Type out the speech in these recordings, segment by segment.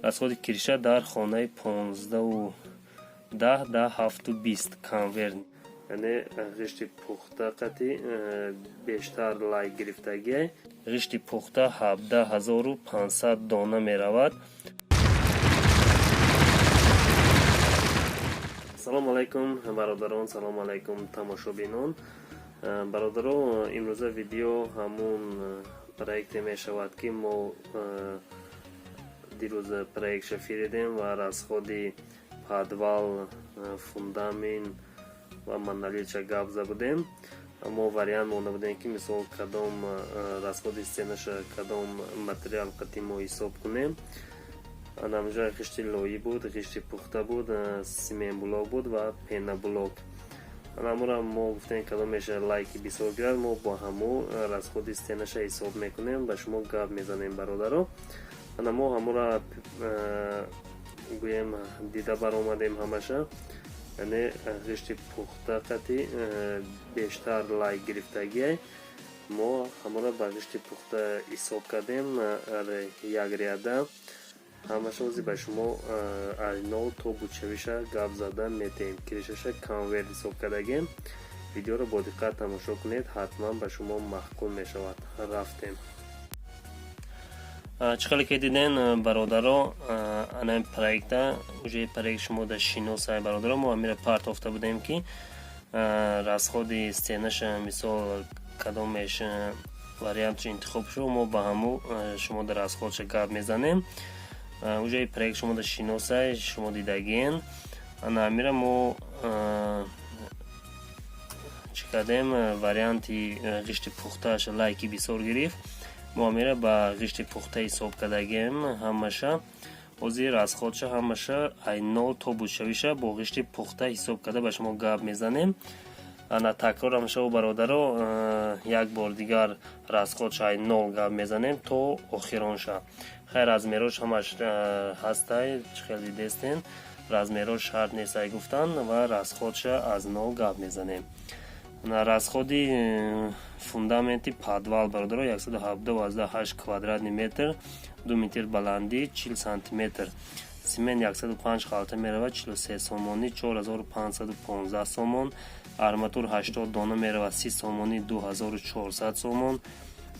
расходи кириша дар хонаи 15 дар 720 конверт, яъне ғишти пухта қати бештар лай гирифтагӣ. ғишти пухта 17500 дона меравад. салому алайкум бародарон, салому алайкум тамошобинон. бародарон, имрӯза видео ҳамун проекте мешавад ки мо дирӯз проектша фиридем ва расходи подвал, фундамент ва монолитша гап зада будем. мо вариант монда будем ки мисол кадом расходи стенаша кадом материал қати мо ҳисоб кунем. намҷа ғишти лоӣ буд, ғишти пухта буд, семент блок буд ва пена блок. амура мо гуфтем кадом меша лайки бисёр гирад, мо бо ҳамо расходи стенаша ҳисоб мекунем, ба шумо гап мезанем бародаро. мо ҳамура гӯем дида баромадем ҳамаша, яъне ғишти пухта қати бештар лай гирифтагӣ. мо ҳамура ба ғишти пухта ҳисоб кардем, як ряда ҳамаша ози ба шумо аз 0 то бучавиша гап зада метем. киришаша конверт ҳисоб кардагем. видеоро бо диққат тамошо кунед, ҳатман ба шумо маҳкум мешавад. рафтем. чӣ ки диден бародаро, ана проекта уже проект шумо да шиносай бародаро. мо амира партофта будем ки расходи стенаша мисол кадом меша вариантш интихоб шуд, мо ба ҳаму шумо да расходша гап мезанем. уже проект шумо да шиносай, шумо дидаген. ана амира мо чӣ кардем, варианти ғишти пухтааш лайки бисёр гирифт. мо амира ба ғишти пухта ҳисоб кардагем ҳамаша. ози расходша ҳамаша ай 0 то бушавиша бо ғишти пухта ҳисоб карда ба шумо гап мезанем. ана такрор ҳамаша бародаро, як бор дигар расходша ай 0 гап мезанем то охиронша. хай размерош ҳамаш ҳастай, чӣ хеле дестен, размерош шарт нестай гуфтан ва расходша аз 0 гап мезанем. расходи фундаменти подвал бародаро 178 квадратни метр, 2 метр баландӣ, 40 сантиметр. семент 105 халта меравад, 43 сомонӣ, 4515 сомон. арматур 80 дона меравад, 30 сомонӣ, 2400 сомон.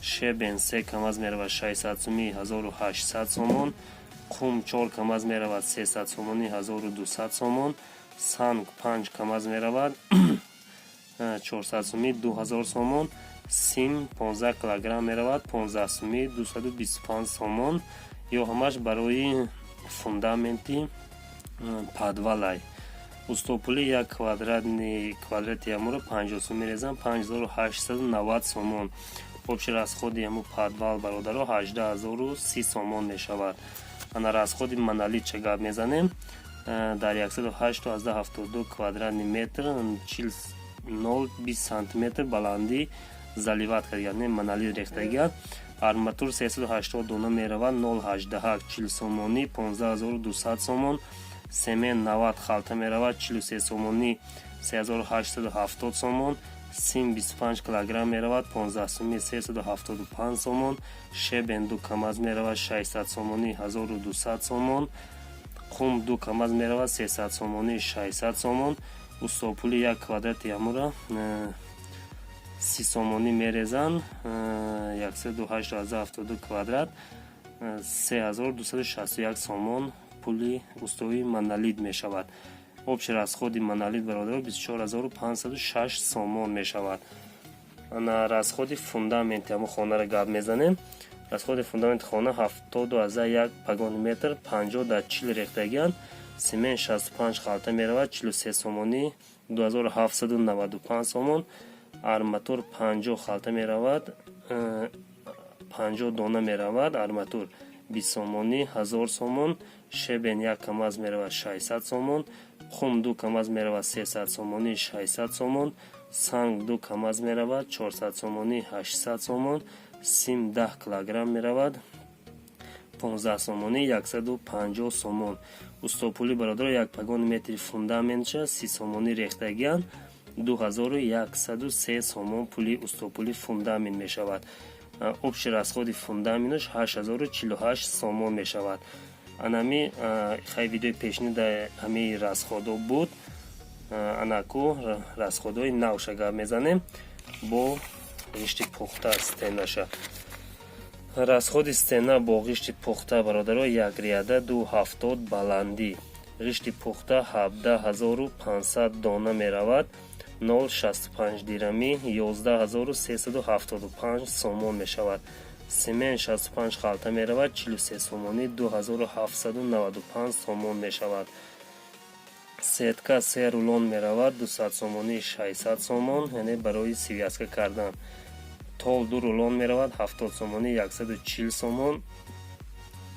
шебен 3 камаз меравад, 600 сомонӣ, 1800 сомон. қум 4 камаз меравад, 300 сомонӣ, 1200 сомон. санг 5 камаз меравад, 400 сомонӣ, 2000 сомон. сим 15 килограмм меравад, 15 сомонӣ, 225 сомон. ё ҳамаш барои фундаменти подвалай. устопули 1 квадрати амуро 50 сомон мерезам, 5890 сомон. общи расходи ҳаму подвал бародаро 18030 сомон мешавад. ана расходи монолитша гап мезанем. дар 108 то 72 квадратни метр, 0-20 сантиметр баландӣ заливат кард, яъне монолит рехтагиат. арматур 380 дона меравад, 0,18 40 сомонӣ, 15200 сомон. семент 90 халта меравад, 43 сомонӣ, 3870 сомон. сим 25 килограмм меравад, 15 сомонӣ, 375 сомон. шебен 2 камаз меравад, 600 сомонӣ, 1200 сомон. қум 2 камаз меравад, 300 сомонӣ, 600 сомон. устопули 1 квадрати амура 30 сомонӣ мерезан, 128 квадрат, 3261 сомон пули устови монолит мешавад. общи расходи монолит бародаро 24506 сомон мешавад. ана расходи фундаменти ҳамун хонара гап мезанем. расходи фундаменти хона 71 пагони метр, 50 дар 40 рехтагиан. семент 65 халта меравад, 43 сомонӣ, 2795 сомон. арматур 50 халта меравад, 50 дона меравад, арматур 20 сомонӣ, 1000 сомон. шебен 1 камаз меравад, 600 сомон. қум 2 камаз меравад, 300 сомонӣ, 600 сомон. санг 2 камаз меравад, 400 сомонӣ, 800 сомон. сим 10 килограмм меравад, 15 сомонӣ, 150 сомон. устопули бародаро 1 пагони метри фундаментша 30 сомонӣ рехтагиан, 2103 сомон пули устопули фундамент мешавад. общи расходи фундаменташ 8048 сомон мешавад. анами хай видеои пешнида ҳами расходо буд. Анаку расходои навша гап мезанем бо ғишти пухта стенаша. расходи стена бо ғишти пухта бародаро 1 рияда 270 баландӣ. ғишти пухта 17500 дона меравад. 0.65 дирами 11375 сомон мешавад. семен 65 халта меравад 43 сомонӣ 2795 сомон мешавад. сетка 3 рулон меравад 200 сомонӣ 600 сомон, яъне барои связка кардан. тол 2 рулон меравад 70 сомонӣ 140 сомон.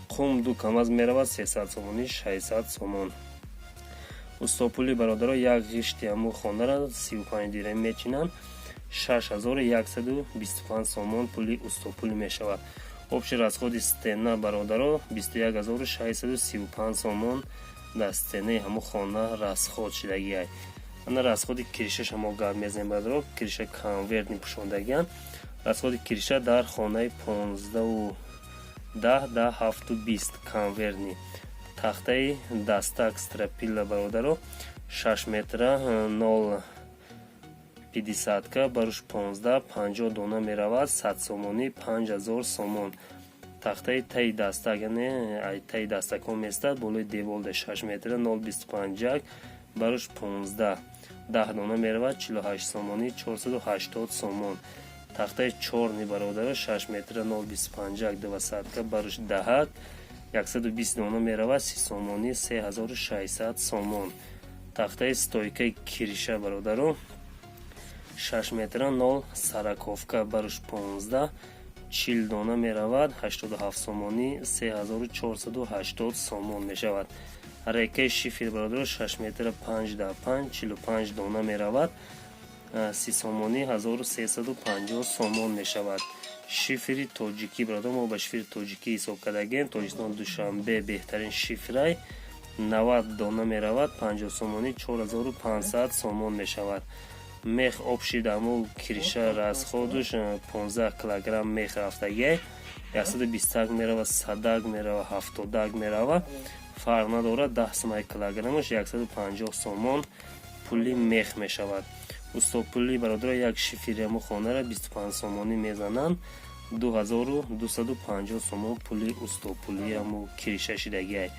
қум 2 камаз меравад 300 сомонӣ 600 сомон. устопули бародаро як ғишти ҳамун хонара 35 дирами мечинанд. 6125 сомон пули устопули мешавад. общи расходи стена бародаро 21635 сомон дар стенаи ҳамун хона расход шидагиай. ана расходи кириша шамо гап мезанем бародаро. кириша конвертни пӯшондагиан. расходи кириша дар хонаи 15 дар 720 конвертни. тахтаи дастак стропила бародаро 6 метра 050 баруш 15-50 дона меравад 100 сомонӣ 5000 сомон. тахтаи таи дастак, яъне ай таи дастакҳо меистад болои деволда 6 метра 025 баруш 15 10 дона меравад 48 сомонӣ 480 сомон. тахтаи чорни бародаро 6 метра 025 200 баруш 10 120 дона меравад 30 сомонӣ 3600 сомон. тахтаи стойкаи кириша бародаро 6 метра 0 сараковка баруш 15 40 дона меравад 87 сомонӣ 3480 сомон мешавад. рекаи шифер бародаро 6 метра 5 дар 5 45 дона меравад 30 сомонӣ 1350 сомон мешавад. шифери тоҷикӣ бародаро мо ба шифери тоҷикӣ ҳисоб кардагем. тоҷикистон душанбе беҳтарин шифрай 90 дона меравад 50 сомонӣ 4500 сомон мешавад. мех обши даму кириша расходуш 15 килограмм мех рафтагиай 120 мерава 100 мерава 70 мерава фарқ надорад 10 сомай килограммаш 150 сомон пули мех мешавад. устопули бародаро як шифери ҳамун хонара 25 сомонӣ мезананд 2250 сомон пули устопули ҳамун кириша шидагиай.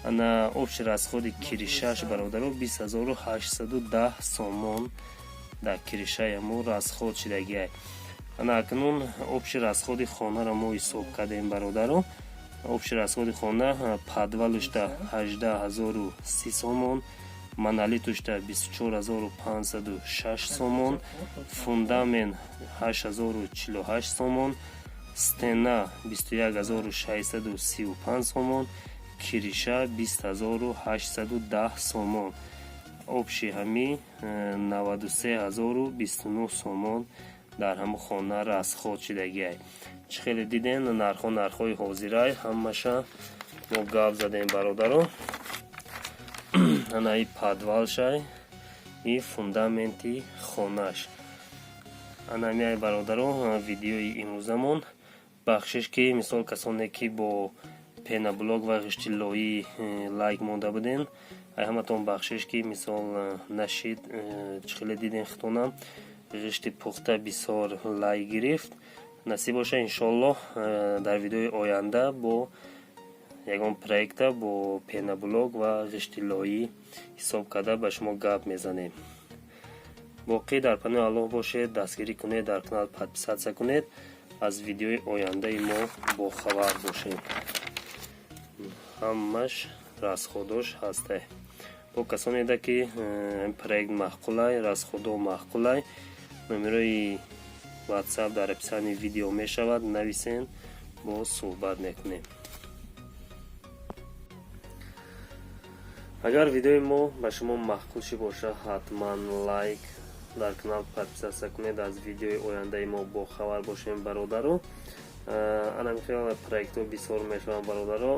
ана общи расходи киришаш бародаро 20810 сомон дар киришаи ҳамун расход шидагиай. ана акнун общи расходи хонаро мо ҳисоб кардем бародаро. общи расходи хона подвалушта 18030 сомон, монолитушта 24506 сомон, фундамент 8048 сомон, стена 21635 сомон, кириша 20810 сомон. общи ҳами 93029 сомон дар ҳамун хона расход шидагиай. чӣ хеле дидем нархҳои ҳозирай ҳамаша мо гап задем бародаро. ана и подвалшай и фундаменти хонаш. ана ҳамиай бародаро видеои имрӯзамон бахшиш ки мисол касоне ки бо пеноблок ва ғишти лои лайк монда буден ай ҳаматон бахшиш ки мисол нашид чӣ хеле дидем хитонам ғишти пухта бисёр лайк гирифт. насиб боша иншоллоҳ дар видеои оянда бо ягон проекта бо пеноблок ва ғишти лои ҳисоб карда ба шумо гап мезанем. боқӣ дар панои аллоҳ бошед, дастгирӣ кунед, дар канал подписатсия кунед, аз видеои ояндаи мо бохабар бошед. ҳамаш расходош ҳастай. бо касонеда ки проект маъқулай, расходо маъқулай, номерои WhatsApp дар описани видео мешавад, нависен, бо суҳбат мекунем. агар видеои мо ба шумо маъқул ши боша ҳатман лайк, дар канал подписатсия кунед, аз видеои ояндаи мо бохабар бошем бародаро. ана мехоҳам проектҳо бисёр мешаванд бародаро,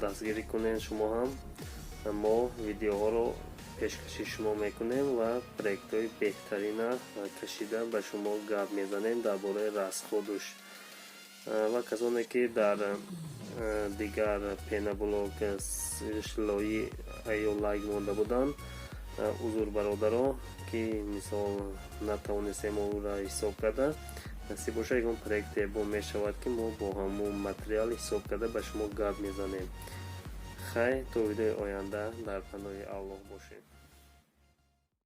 дастгирӣ кунед шумо ҳам, мо видеоҳоро пешкаши шумо мекунем ва проектҳои беҳтарина кашида ба шумо гап мезанем дар бораи расходуш. ва касоне ки дар дигар пенаблок шлои аё лайк монда буданд. узур бародаро ки мисол натавонистем онро ҳисоб карда. насиб боша ягон проекте бо мешавад ки мо бо ҳамон материал ҳисоб карда ба шумо гап мезанем. хай то видеои оянда дар паноҳи аллоҳ бошем.